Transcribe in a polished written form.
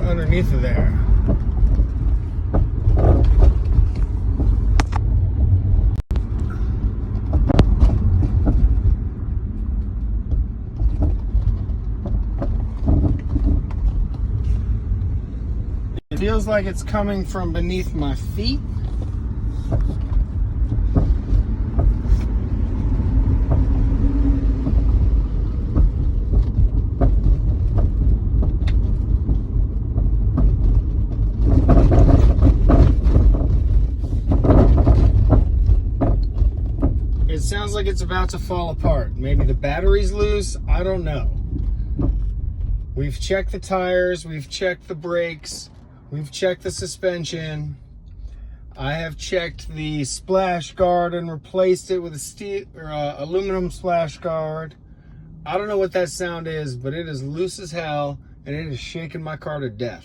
underneath of there. It feels like it's coming from beneath my feet. It sounds like it's about to fall apart. Maybe the battery's loose. I don't know. We've checked the tires. We've checked the brakes. We've checked the suspension. I have checked the splash guard and replaced it with a steel or aluminum splash guard. I don't know what that sound is, but it is loose as hell and it is shaking my car to death.